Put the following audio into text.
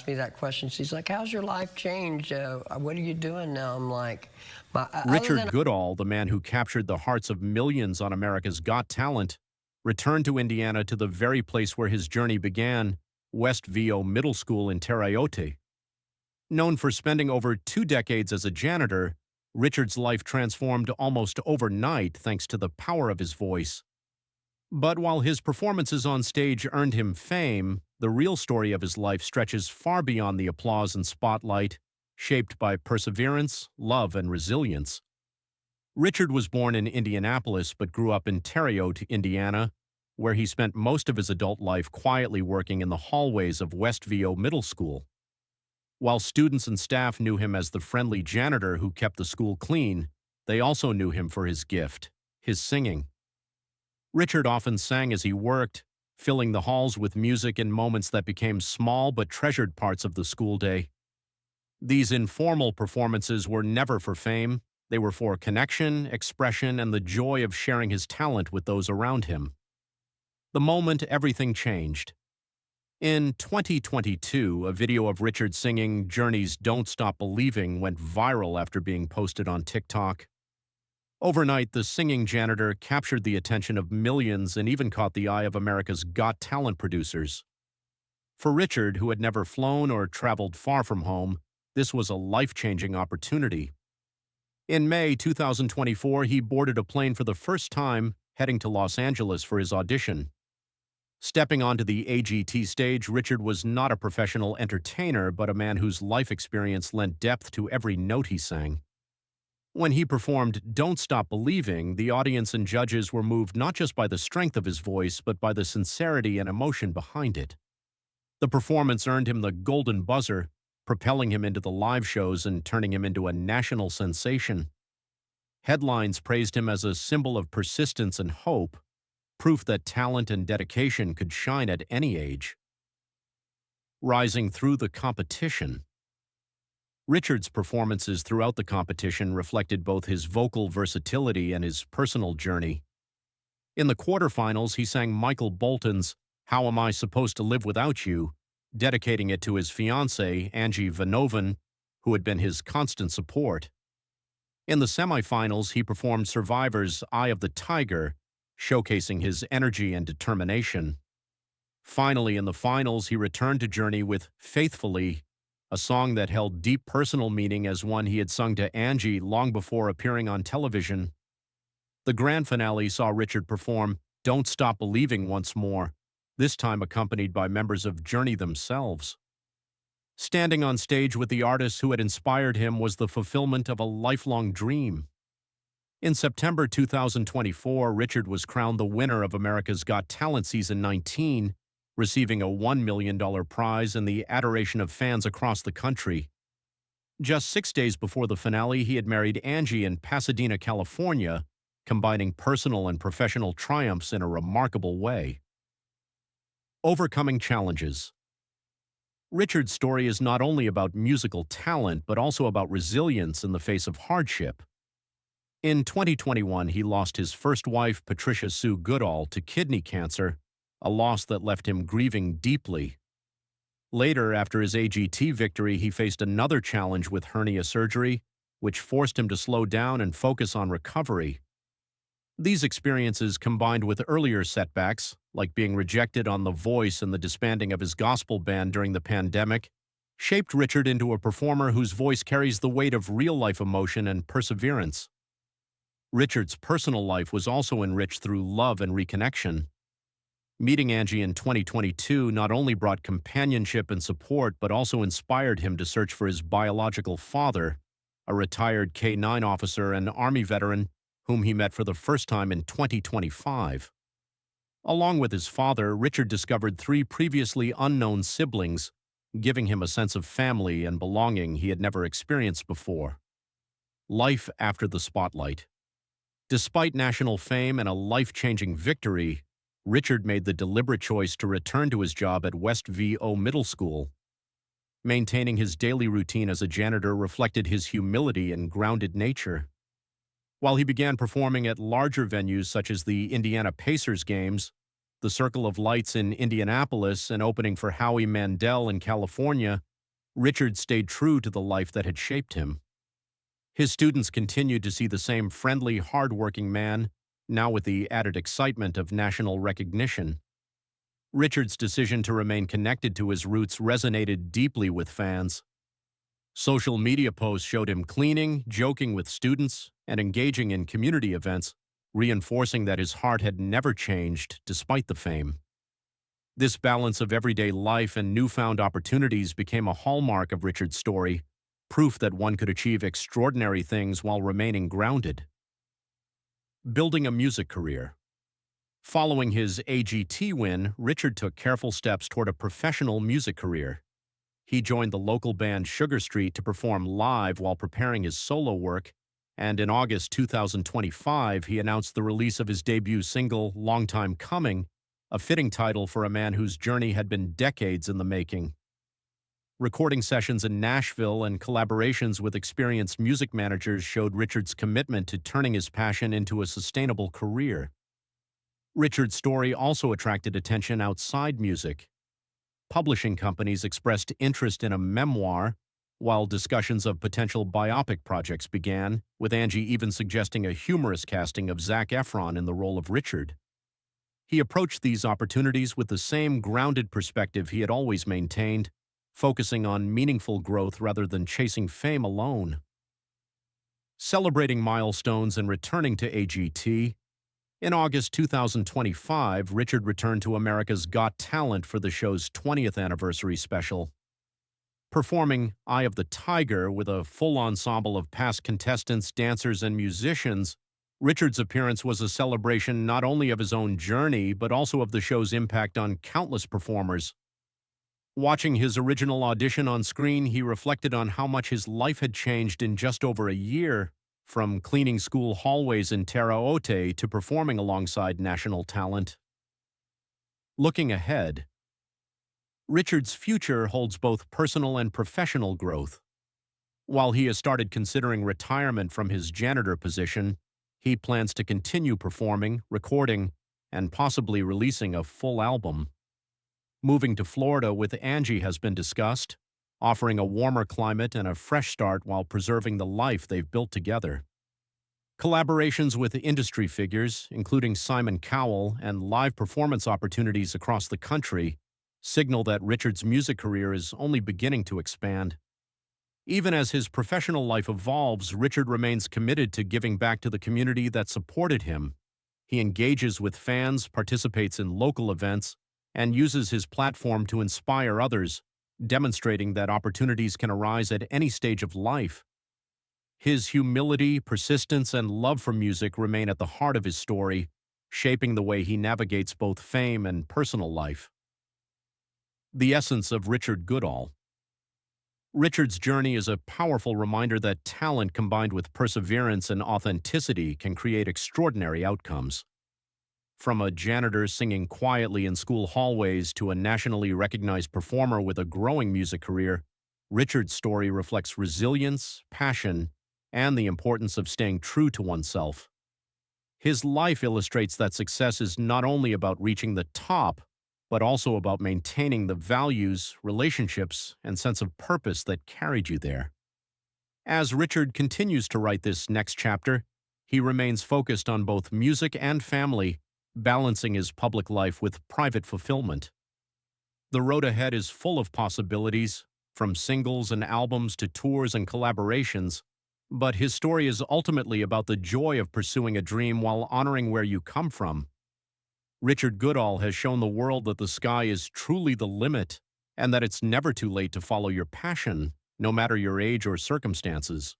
asked me that question. She's like, how's your life changed? What are you doing now? I'm like, other Richard than Goodall, the man who captured the hearts of millions on America's Got Talent, returned to Indiana to the very place where his journey began, West VO Middle School in Terre Haute. Known for spending over 2 decades as a janitor, Richard's life transformed almost overnight thanks to the power of his voice. But while his performances on stage earned him fame, the real story of his life stretches far beyond the applause and spotlight, shaped by perseverance, love, and resilience. Richard was born in Indianapolis but grew up in Terre Haute, Indiana, where he spent most of his adult life quietly working in the hallways of West VO Middle School. While students and staff knew him as the friendly janitor who kept the school clean, they also knew him for his gift, his singing. Richard often sang as he worked, filling the halls with music in moments that became small but treasured parts of the school day. These informal performances were never for fame. They were for connection, expression, and the joy of sharing his talent with those around him. The moment everything changed. In 2022, a video of Richard singing Journey's Don't Stop Believing went viral after being posted on TikTok. Overnight, the singing janitor captured the attention of millions and even caught the eye of America's Got Talent producers. For Richard, who had never flown or traveled far from home, this was a life-changing opportunity. In May 2024, he boarded a plane for the first time, heading to Los Angeles for his audition. Stepping onto the AGT stage, Richard was not a professional entertainer, but a man whose life experience lent depth to every note he sang. When he performed Don't Stop Believing, the audience and judges were moved not just by the strength of his voice, but by the sincerity and emotion behind it. The performance earned him the Golden Buzzer, propelling him into the live shows and turning him into a national sensation. Headlines praised him as a symbol of persistence and hope, proof that talent and dedication could shine at any age. Rising through the competition. Richard's performances throughout the competition reflected both his vocal versatility and his personal journey. In the quarterfinals, he sang Michael Bolton's How Am I Supposed to Live Without You, dedicating it to his fiancée, Angie Vanovan, who had been his constant support. In the semifinals, he performed Survivor's Eye of the Tiger, showcasing his energy and determination. Finally, in the finals, he returned to Journey with Faithfully, a song that held deep personal meaning as one he had sung to Angie long before appearing on television. The grand finale saw Richard perform Don't Stop Believing once more, this time accompanied by members of Journey themselves. Standing on stage with the artists who had inspired him was the fulfillment of a lifelong dream. In September 2024, Richard was crowned the winner of America's Got Talent Season 19, receiving a $1 million prize and the adoration of fans across the country. Just 6 days before the finale, he had married Angie in Pasadena, California, combining personal and professional triumphs in a remarkable way. Overcoming challenges. Richard's story is not only about musical talent, but also about resilience in the face of hardship. In 2021, he lost his first wife, Patricia Sue Goodall, to kidney cancer, a loss that left him grieving deeply. Later, after his AGT victory, he faced another challenge with hernia surgery, which forced him to slow down and focus on recovery. These experiences, combined with earlier setbacks, like being rejected on The Voice and the disbanding of his gospel band during the pandemic, shaped Richard into a performer whose voice carries the weight of real-life emotion and perseverance. Richard's personal life was also enriched through love and reconnection. Meeting Angie in 2022 not only brought companionship and support, but also inspired him to search for his biological father, a retired K-9 officer and Army veteran whom he met for the first time in 2025. Along with his father, Richard discovered 3 previously unknown siblings, giving him a sense of family and belonging he had never experienced before. Life after the spotlight. Despite national fame and a life-changing victory, Richard made the deliberate choice to return to his job at West VO Middle School. Maintaining his daily routine as a janitor reflected his humility and grounded nature. While he began performing at larger venues such as the Indiana Pacers games, the Circle of Lights in Indianapolis, and opening for Howie Mandel in California, Richard stayed true to the life that had shaped him. His students continued to see the same friendly, hard-working man, now with the added excitement of national recognition. Richard's decision to remain connected to his roots resonated deeply with fans. Social media posts showed him cleaning, joking with students, and engaging in community events, reinforcing that his heart had never changed despite the fame. This balance of everyday life and newfound opportunities became a hallmark of Richard's story, proof that one could achieve extraordinary things while remaining grounded. Building a music career. Following his AGT win, Richard took careful steps toward a professional music career. He joined the local band Sugar Street to perform live while preparing his solo work, and in August 2025, he announced the release of his debut single, Long Time Coming, a fitting title for a man whose journey had been decades in the making. Recording sessions in Nashville and collaborations with experienced music managers showed Richard's commitment to turning his passion into a sustainable career. Richard's story also attracted attention outside music. Publishing companies expressed interest in a memoir, while discussions of potential biopic projects began, with Angie even suggesting a humorous casting of Zac Efron in the role of Richard. He approached these opportunities with the same grounded perspective he had always maintained, focusing on meaningful growth rather than chasing fame alone. Celebrating milestones and returning to AGT, in August 2025, Richard returned to America's Got Talent for the show's 20th anniversary special. Performing Eye of the Tiger with a full ensemble of past contestants, dancers, and musicians, Richard's appearance was a celebration not only of his own journey, but also of the show's impact on countless performers. Watching his original audition on screen, he reflected on how much his life had changed in just over a year, from cleaning school hallways in Terre Haute to performing alongside national talent. Looking ahead, Richard's future holds both personal and professional growth. While he has started considering retirement from his janitor position, he plans to continue performing, recording, and possibly releasing a full album. Moving to Florida with Angie has been discussed, offering a warmer climate and a fresh start while preserving the life they've built together. Collaborations with industry figures, including Simon Cowell, and live performance opportunities across the country signal that Richard's music career is only beginning to expand. Even as his professional life evolves, Richard remains committed to giving back to the community that supported him. He engages with fans, participates in local events, and uses his platform to inspire others, demonstrating that opportunities can arise at any stage of life. His humility, persistence, and love for music remain at the heart of his story, shaping the way he navigates both fame and personal life. The essence of Richard Goodall. Richard's journey is a powerful reminder that talent combined with perseverance and authenticity can create extraordinary outcomes. From a janitor singing quietly in school hallways to a nationally recognized performer with a growing music career, Richard's story reflects resilience, passion, and the importance of staying true to oneself. His life illustrates that success is not only about reaching the top, but also about maintaining the values, relationships, and sense of purpose that carried you there. As Richard continues to write this next chapter, he remains focused on both music and family, balancing his public life with private fulfillment. The road ahead is full of possibilities, from singles and albums to tours and collaborations, but his story is ultimately about the joy of pursuing a dream while honoring where you come from. Richard Goodall has shown the world that the sky is truly the limit, and that it's never too late to follow your passion, no matter your age or circumstances.